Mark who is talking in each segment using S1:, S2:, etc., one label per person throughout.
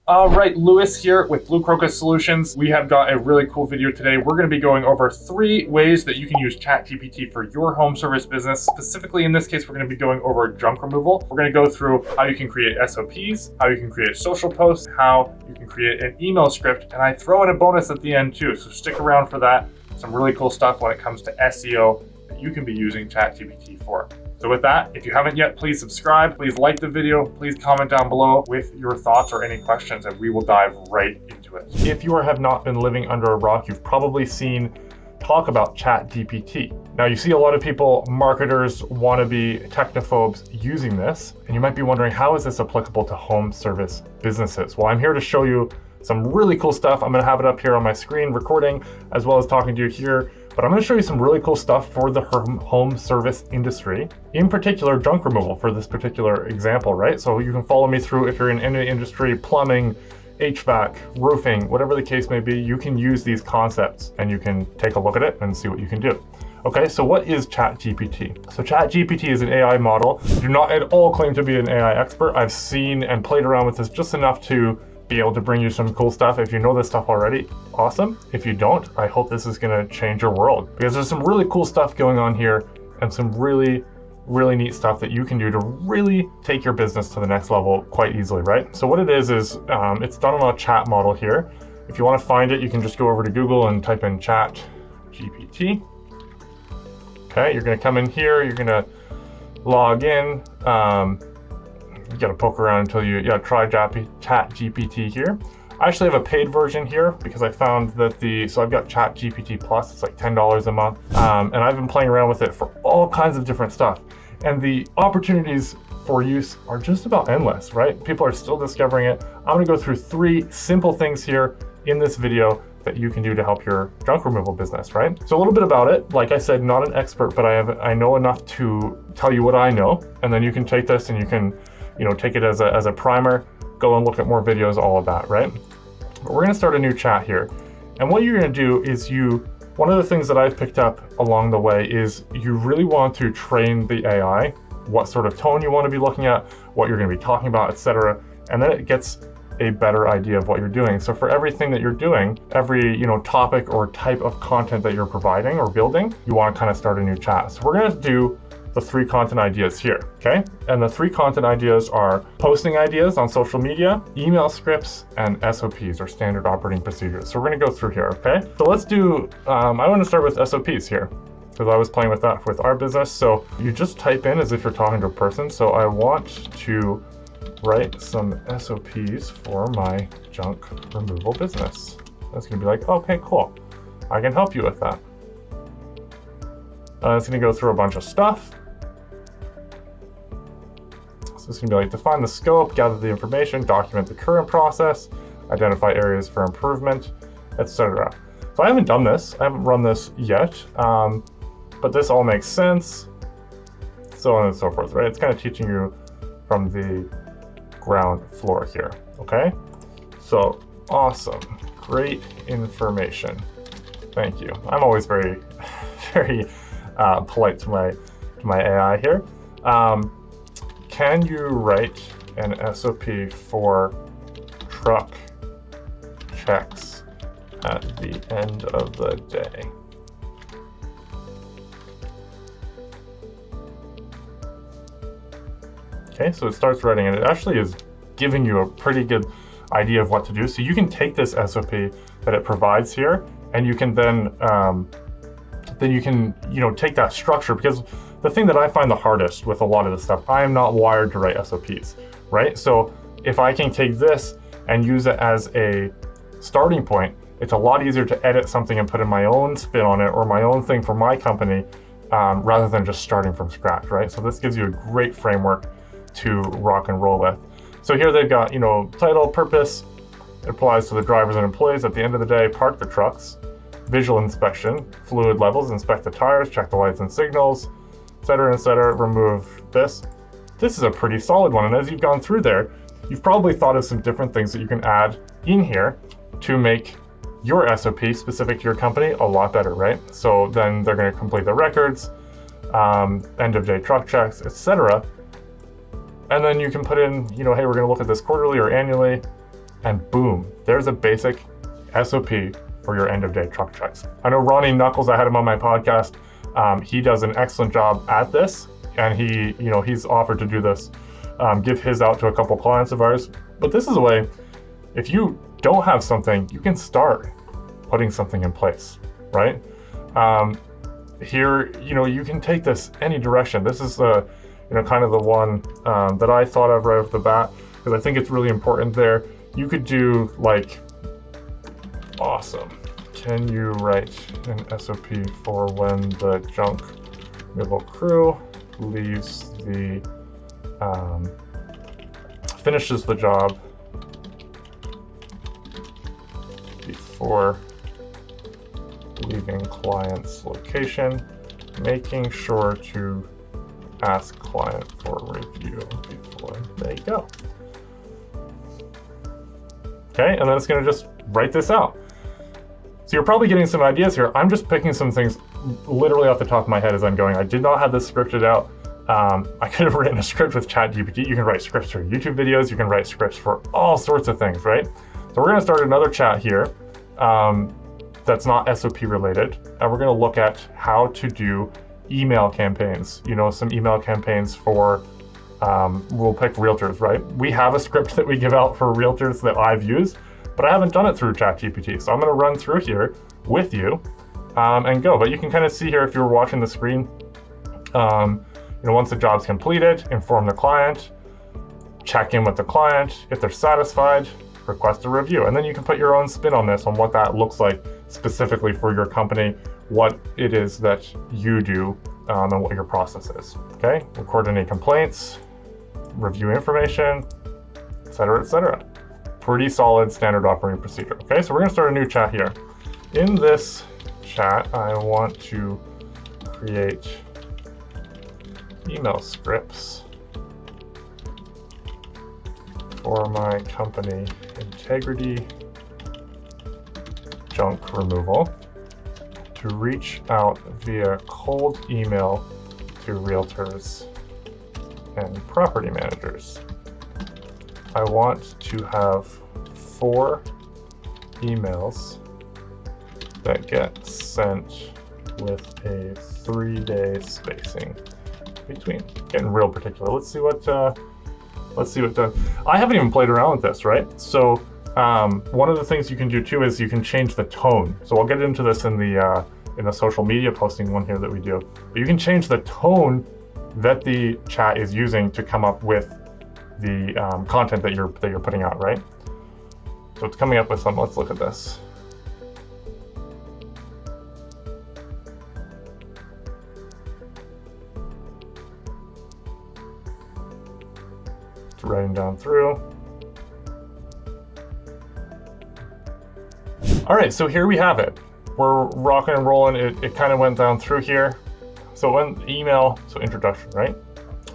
S1: All right, Lewis here with Crocus Solutions. We have got a really cool video today. We're going to be going over 3 ways that you can use ChatGPT for your home service business. Specifically, in this case, we're going to be going over junk removal. We're going to go through how you can create SOPs, how you can create social posts, how you can create an email script, and I throw in a bonus at the end too, so stick around for that. Some really cool stuff when it comes to SEO that you can be using ChatGPT for. So with that, if you haven't yet, please subscribe, please like the video, please comment down below with your thoughts or any questions, and we will dive right into it. If you have not been living under a rock, you've probably seen talk about ChatGPT. Now you see a lot of people, marketers, wannabe technophobes using this, and you might be wondering, how is this applicable to home service businesses? Well, I'm here to show you some really cool stuff. I'm gonna have it up here on my screen recording, as well as talking to you here. But I'm going to show you some really cool stuff for the home service industry, in particular junk removal for this particular example, right? So you can follow me through if you're in any industry, plumbing, HVAC, roofing, whatever the case may be, you can use these concepts and you can take a look at it and see what you can do. Okay, so what is ChatGPT? So ChatGPT is an AI model. I do not at all claim to be an AI expert. I've seen and played around with this just enough to be able to bring you some cool stuff. If you know this stuff already, awesome. If you don't, I hope this is gonna change your world, because there's some really cool stuff going on here and some really neat stuff that you can do to really take your business to the next level quite easily, right? So what it is it's done on a chat model here. If you want to find it, you can just go over to Google and type in ChatGPT. Okay, you're gonna come in here, you're gonna log in. You gotta poke around until you try ChatGPT here. I actually have a paid version here because I found that so I've got ChatGPT Plus, it's like $10 a month. And I've been playing around with it for all kinds of different stuff. And the opportunities for use are just about endless, right? People are still discovering it. I'm gonna go through 3 simple things here in this video that you can do to help your junk removal business, right? So a little bit about it. Like I said, not an expert, but I know enough to tell you what I know. And then you can take this and you can take it as a primer, go and look at more videos, all of that, right? But we're gonna start a new chat here. And what you're gonna do is one of the things that I've picked up along the way is you really want to train the AI, what sort of tone you wanna be looking at, what you're gonna be talking about, etc. And then it gets a better idea of what you're doing. So for everything that you're doing, every topic or type of content that you're providing or building, you wanna kind of start a new chat. So we're gonna do the 3 content ideas here, okay? And the 3 content ideas are posting ideas on social media, email scripts, and SOPs, or standard operating procedures. So we're gonna go through here, okay? So let's do, I wanna start with SOPs here, because I was playing with that with our business. So you just type in as if you're talking to a person. So I want to write some SOPs for my junk removal business. That's gonna be like, okay, cool. I can help you with that. It's gonna go through a bunch of stuff. So it's gonna be like, define the scope, gather the information, document the current process, identify areas for improvement, etc. So I haven't done this, I haven't run this yet, but this all makes sense, so on and so forth, right? It's kind of teaching you from the ground floor here, okay? So awesome, great information. Thank you. I'm always very polite to my AI here. Can you write an SOP for truck checks at the end of the day? Okay, so it starts writing, and it actually is giving you a pretty good idea of what to do. So you can take this SOP that it provides here, and you can then you can take that structure, because the thing that I find the hardest with a lot of this stuff, I am not wired to write SOPs, right? So if I can take this and use it as a starting point, it's a lot easier to edit something and put in my own spin on it or my own thing for my company, rather than just starting from scratch, right? So this gives you a great framework to rock and roll with. So here they've got, title, purpose. It applies to the drivers and employees. At the end of the day, park the trucks. Visual inspection, fluid levels, inspect the tires, check the lights and signals, etc., remove this. This is a pretty solid one, and as you've gone through there, you've probably thought of some different things that you can add in here to make your SOP specific to your company a lot better, right? So then they're going to complete the records, end of day truck checks, etc. And then you can put in, hey, we're going to look at this quarterly or annually, and boom, there's a basic SOP for your end of day truck checks. I know Ronnie Knuckles, I had him on my podcast. He does an excellent job at this, and he's offered to do this, give his out to a couple clients of ours. But this is a way, if you don't have something, you can start putting something in place, right? Here, you can take this any direction. This is kind of the one that I thought of right off the bat, because I think it's really important there. You could do like, awesome, can you write an SOP for when the junk removal crew leaves finishes the job before leaving client's location, making sure to ask client for review before they go. Okay, and then it's going to just write this out. So you're probably getting some ideas here. I'm just picking some things literally off the top of my head as I'm going. I did not have this scripted out. I could have written a script with ChatGPT. You can write scripts for YouTube videos. You can write scripts for all sorts of things, right? So we're going to start another chat here that's not SOP related. And we're going to look at how to do email campaigns. Some email campaigns for, we'll pick realtors, right? We have a script that we give out for realtors that I've used, but I haven't done it through ChatGPT. So I'm going to run through here with you and go. But you can kind of see here, if you're watching the screen, once the job's completed, inform the client, check in with the client. If they're satisfied, request a review. And then you can put your own spin on this, on what that looks like specifically for your company, what it is that you do, and what your process is. Okay, record any complaints, review information, etc., etc. Pretty solid standard operating procedure. Okay, so we're going to start a new chat here. In this chat, I want to create email scripts for my company integrity junk removal to reach out via cold email to realtors and property managers. I want to have 4 emails that get sent with a 3-day spacing between. Getting real particular. Let's see what I haven't even played around with this, right? So one of the things you can do too is you can change the tone. So I'll get into this in the social media posting one here that we do. But you can change the tone that the chat is using to come up with the content that you're putting out, right? So it's coming up with some. Let's look at this. It's writing down through. All right, so here we have it. We're rocking and rolling. It kind of went down through here. So when email, so introduction, right?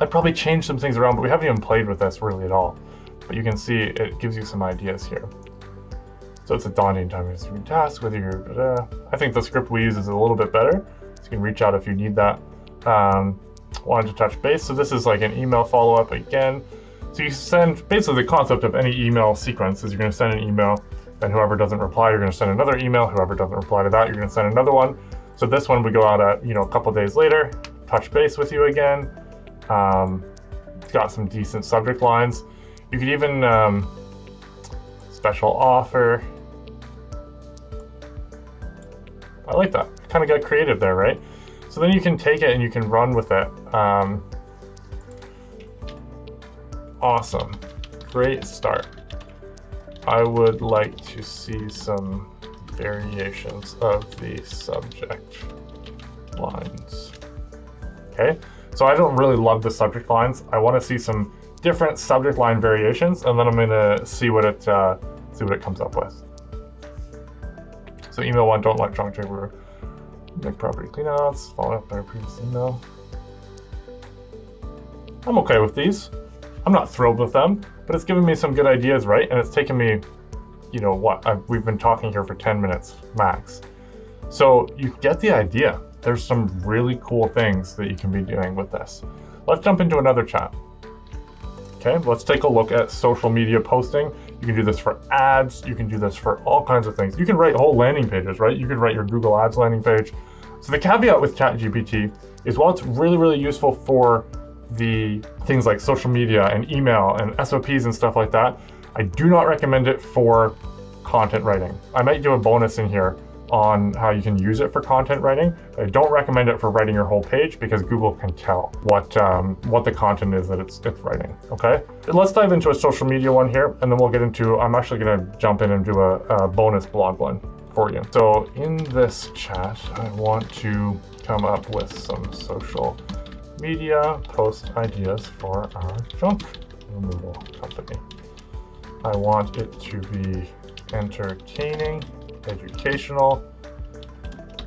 S1: I'd probably change some things around, but we haven't even played with this really at all. But you can see it gives you some ideas here. So it's a daunting time-consuming task, whether you're, I think the script we use is a little bit better. So you can reach out if you need that. Wanted to touch base. So this is like an email follow-up again. So you send, basically the concept of any email sequence is you're going to send an email, and whoever doesn't reply, you're going to send another email. Whoever doesn't reply to that, you're going to send another one. So this one we go out at, a couple days later, touch base with you again. It's got some decent subject lines. You could even, special offer. I like that. Kind of got creative there, right? So then you can take it and you can run with it. Awesome. Great start. I would like to see some variations of the subject lines. Okay, so I don't really love the subject lines. I want to see some different subject line variations, and then I'm gonna see what it comes up with. So email 1, don't let junk checker make property cleanouts, follow up by a previous email. I'm okay with these. I'm not thrilled with them, but it's giving me some good ideas, right? And it's taken me, we've been talking here for 10 minutes max. So you get the idea. There's some really cool things that you can be doing with this. Let's jump into another chat. Okay, let's take a look at social media posting. You can do this for ads. You can do this for all kinds of things. You can write whole landing pages, right? You can write your Google Ads landing page. So the caveat with ChatGPT is while it's really, really useful for the things like social media and email and SOPs and stuff like that, I do not recommend it for content writing. I might do a bonus in here on how you can use it for content writing. I don't recommend it for writing your whole page because Google can tell what the content is that it's writing, okay? Let's dive into a social media one here, and then we'll get into, I'm actually gonna jump in and do a bonus blog one for you. So in this chat, I want to come up with some social media post ideas for our junk removal company. I want it to be entertaining, educational,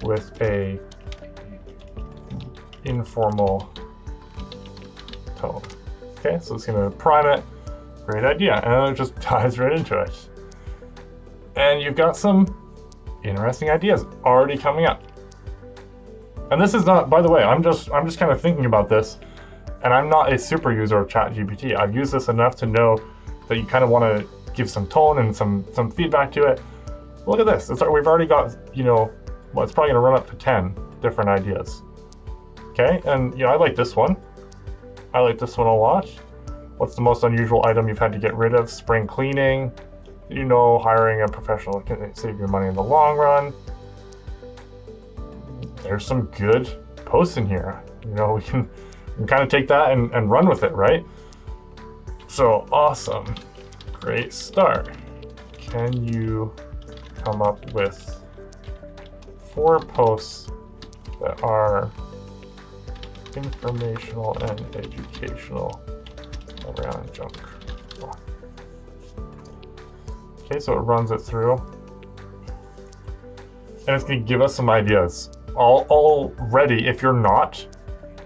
S1: with a informal tone. Okay, so it's gonna prime it. Great idea, and then it just dives right into it. And you've got some interesting ideas already coming up. And this is not, by the way, I'm just kind of thinking about this, and I'm not a super user of ChatGPT. I've used this enough to know that you kind of want to give some tone and some feedback to it. Look at this. We've already got, well, it's probably going to run up to 10 different ideas. Okay, and I like this one. I like this one a lot. What's the most unusual item you've had to get rid of? Spring cleaning. Hiring a professional can save you money in the long run. There's some good posts in here. We can kind of take that and run with it, right? So awesome. Great start. Can you come up with 4 posts that are informational and educational around junk? Okay, so it runs it through, and it's going to give us some ideas. Already, if you're not,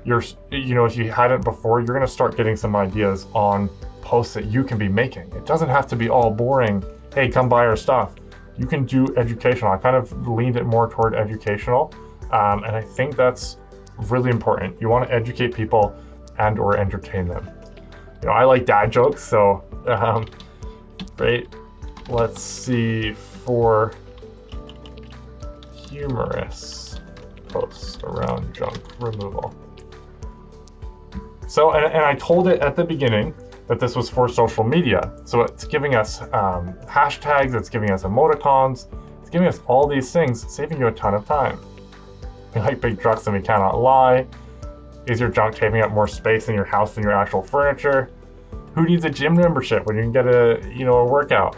S1: if you hadn't before, you're going to start getting some ideas on posts that you can be making. It doesn't have to be all boring. Hey, come buy our stuff. You can do educational. I kind of leaned it more toward educational, and I think that's really important. You want to educate people and or entertain them. I like dad jokes, so great. Let's see, for humorous posts around junk removal. So, and I told it at the beginning that this was for social media. So it's giving us hashtags, it's giving us emoticons, it's giving us all these things, saving you a ton of time. We like big trucks and we cannot lie. Is your junk taking up more space in your house than your actual furniture? Who needs a gym membership when you can get a workout?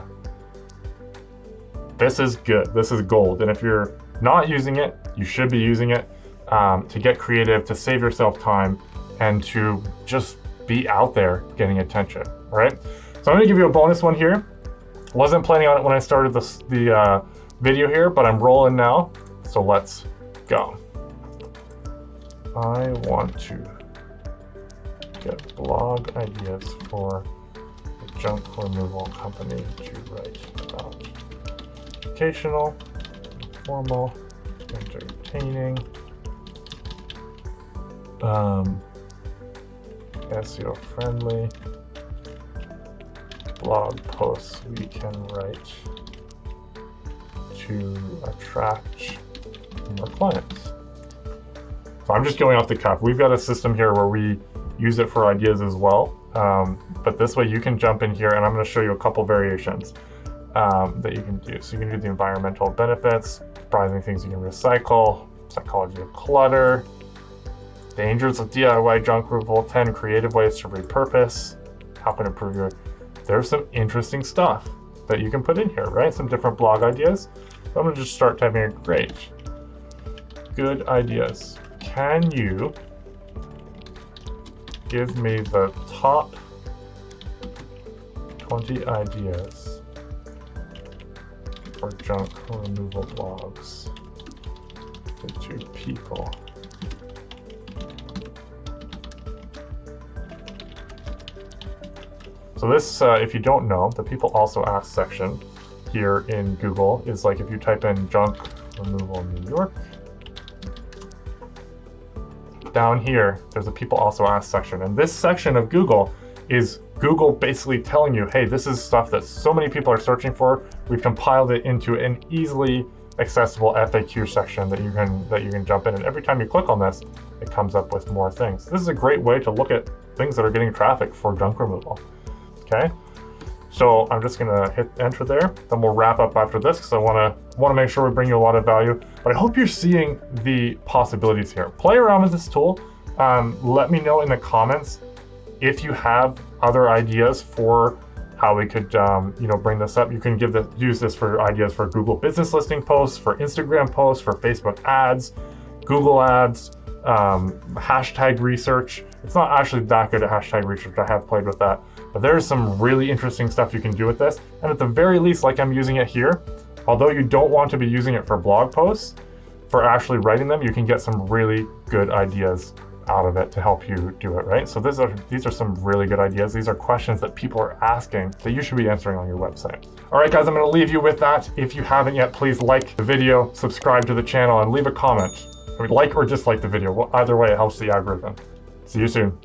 S1: This is good. This is gold. And if you're not using it, you should be using it to get creative, to save yourself time, and to just be out there getting attention. All right. So I'm going to give you a bonus one here. Wasn't planning on it when I started the video here, but I'm rolling now. So let's go. I want to get blog ideas for a junk removal company to write about. Educational, informal, entertaining, SEO friendly, blog posts we can write to attract more clients. So I'm just going off the cuff. We've got a system here where we use it for ideas as well, but this way you can jump in here, and I'm going to show you a couple variations that you can do. So you can do the environmental benefits, surprising things you can recycle, psychology of clutter, dangers of DIY junk removal, 10 creative ways to repurpose, how can improve your... There's some interesting stuff that you can put in here, right? Some different blog ideas. So I'm going to just start typing in, great. Good ideas. Can you give me the top 20 ideas for junk removal blogs to people? So this, if you don't know, the people also ask section here in Google is like if you type in junk removal New York, down here, there's a people also ask section. And this section of Google is Google basically telling you, hey, this is stuff that so many people are searching for. We've compiled it into an easily accessible FAQ section that you can jump in, and every time you click on this, it comes up with more things. This is a great way to look at things that are getting traffic for junk removal. Okay, so I'm just gonna hit enter there. Then we'll wrap up after this because I wanna make sure we bring you a lot of value. But I hope you're seeing the possibilities here. Play around with this tool. Let me know in the comments if you have other ideas for how we could bring this up. You can use this for ideas for Google business listing posts, for Instagram posts, for Facebook ads, Google ads, hashtag research. It's not actually that good at hashtag research. I have played with that, but there's some really interesting stuff you can do with this. And at the very least, like I'm using it here, although you don't want to be using it for blog posts, for actually writing them, you can get some really good ideas out of it to help you do it, right? So these are some really good ideas. These are questions that people are asking that you should be answering on your website. All right, guys, I'm going to leave you with that. If you haven't yet, please like the video, subscribe to the channel, and leave a comment. I mean, like or dislike the video. Well, either way, it helps the algorithm. See you soon.